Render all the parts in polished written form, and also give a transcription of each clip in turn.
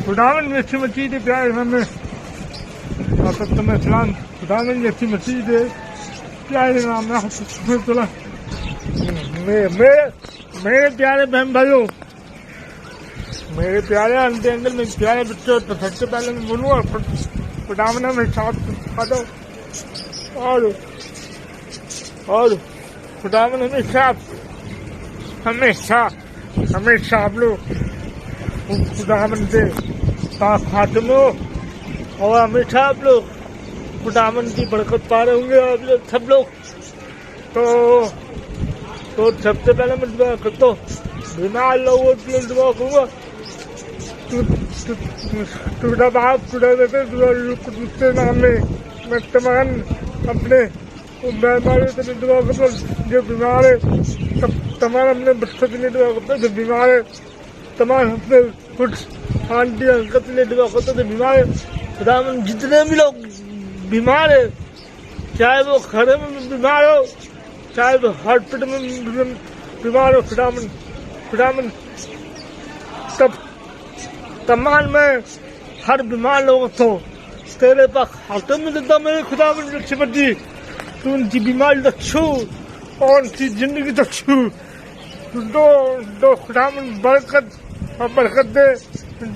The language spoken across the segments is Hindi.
खुदावन में अच्छी मस्जिद है प्यारे इमाम इस्लाम खुदावन में अच्छी मस्जिद है प्यारे इमाम मेरे प्यारे बहन भाइयों, मेरे प्यारे अंकल में प्यारे बच्चों, तो सबसे पहले मैं बोलूँगा खुदावन में साथ खा दो और खुदावन हमेशा आप लोग खुदावन से खातम हो और हमेशा आप लोग खुदावन की बरकत पा रहे होंगे आप लोग सब लोग। तो सबसे पहले मैं दुआ करता हूँ, बीमार लोगों के लिए दुआ करूँगा। टूटा बाप टूटा देते दूसरे नाम में मैं तमाम अपने बीमारी के लिए दुआ करता हूँ। जो बीमार है तमाम अपने बच्चों के लिए दुआ करता हूँ। जो बीमार है तमाम अपने कुछ आंटी अंकल के लिए दुआ करते थे बीमार है। खुदावन जितने भी लोग बीमार है, चाहे वो खड़े में बीमार हो, चाहे वो हॉस्पिटल में बीमार हो, खुदावन तब तमाम में हर बीमार लोगों को तेरे पास हाथों में देता मेरे खुदावन अच्छी बच्ची, तू उनकी बीमारी तो छू और उनकी जिंदगी तो छू दो खुदावन बरकत दे,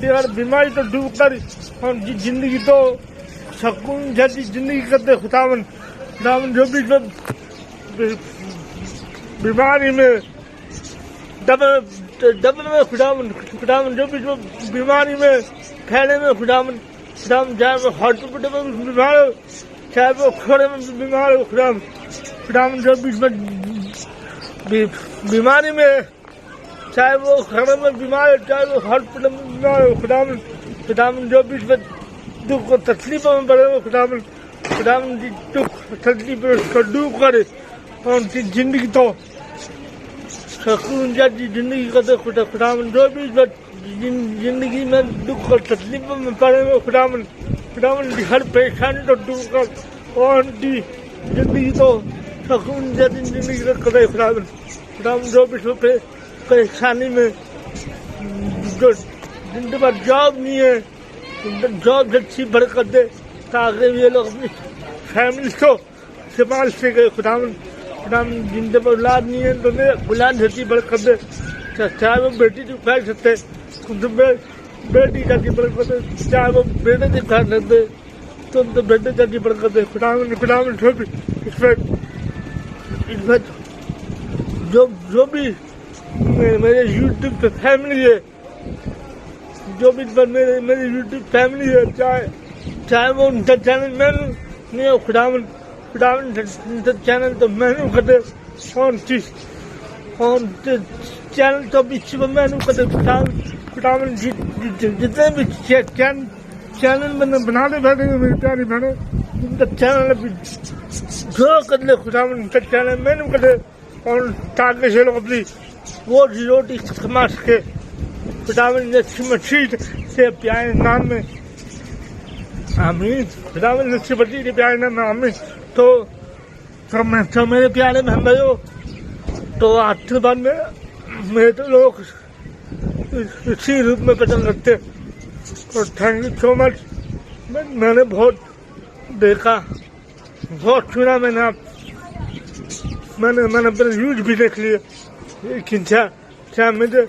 हर बीमारी तो दूर कर और जिंदगी तो सुकून जैसी जिंदगी कर दे। खुदावन जो भी बीमारी में दब में खुदावन जो भी बीमारी में फैले में खुदावन चाहे वो हॉस्पिटल में बीमार हो, चाहे वो खोड़े में बीमार हो, खुदावन जो भी बीमारी में, चाहे वो घर में बीमार हो, चाहे वो हॉस्पिटल में बीमार हो, खुदावन जो भी दुख और तकलीफों में पड़े हो, खुदावन की दुख तकलीफ को दूर करे और उनकी जिंदगी तो सुकून जैसी जिंदगी करते। खुदावन जो भी जिंदगी में दुख और तकलीफों में पड़े हो, खुदावन की हर परेशानी तो दूर कर और उनकी जिंदगी तो सुकून जैसी जिंदगी करे। खुदावन जो भी परेशानी में जो जिनके पास जॉब नहीं है, जॉब अच्छी बरकत दे ताकि ये लोग अपनी फैमिली को संभाल सके। खुदावन जिनके पास औलाद नहीं है तो औलाद अच्छी बरकत दे, चाहे वो बेटी को खा सकते बेटी जाती बरकत दे, चाहे वो बेटे से खा सकते तो बेटे जाती बरकत दे। खुदावन इसमें जो भी मेरे यूट्यूब पे फैमिली है, जो भी मेरी यूट्यूब फैमिली है, चाहे वो उनका चैनल मैंने नहीं हो, खुदावन चैनल तो मैंने करते और चैनल तो बीच में मैंने करते। खुदावन जितने भी चैनल मैंने बनाने बैठे मेरी प्यारी बहनों, उनका चैनल जो कर ले खुदावन उनका चैनल मैंने करते और ताकि से लोग अपनी वो रोटी कमा सके। खुदावन अच्छी मछली से प्यारे नाम में आमीन। खुदावन अच्छी मछली के प्यारे नाम में आमीन। तो मेरे प्यारे बहन भाइयों, तो आज के बाद में मेरे तो लोग इसी रूप में पसंद करते और थैंक यू सो मच। मैंने बहुत देखा, बहुत सुना, मैंने अपने व्यूज भी देख लिए, लेकिन क्या मुझे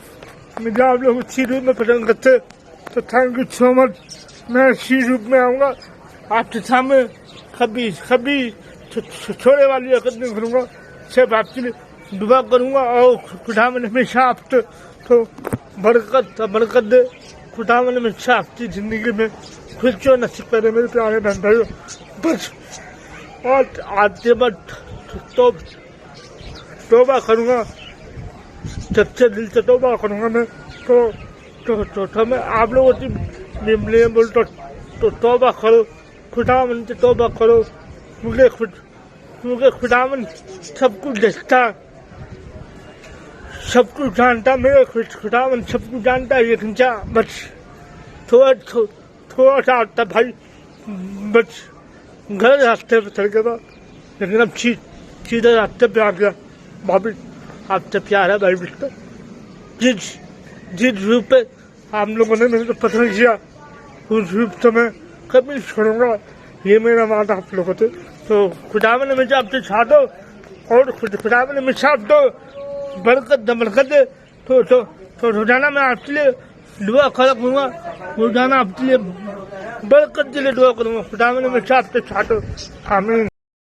आप लोग इसी रूप में पसंद करते तो थैंक यू सो मच। मैं इसी रूप में आऊँगा आपके सामने, कभी छोड़े वाली हरकत नहीं करूँगा, सिर्फ आपके लिए दुआ करूँगा और खुदावन हमेशा आपको तो बरकत दे। खुदावन हमेशा आपकी जिंदगी में खुशियों नसीब करे मेरे प्यारे बहन भाइयों। बस और आज के बाद तौबा करूँगा, सच्चे दिल से तौबा करूँगा मैं। तो मैं आप लोगों की बोल तो तौबा करो, खुदावन से तौबा करो। मुझे खुदावन सब कुछ देखता, सब कुछ जानता, मेरे खुदावन सब कुछ जानता है, लेकिन क्या बस थोड़ा सा आता भाई, बस गलत रास्ते पे चल गया था, लेकिन अब सीधे रास्ते पे आ गया। भाभी आपसे प्यार है भाई, जिस रूप पे आप लोगों ने मेरे को पसंद किया उस समय कभी नहीं छोड़ूंगा, ये मेरा वादा आप लोगों से। तो खुदा ने मुझे आपसे साथ दो और खुदा ने मुझे साथ दो, बरकत बरकत दे। तो रोजाना मैं आपके लिए दुआ करूँगा, रोजाना आपके लिए बरकत के लिए दुआ करूँगा। खुदा ने मुझे आपसे साथ दो, आमीन।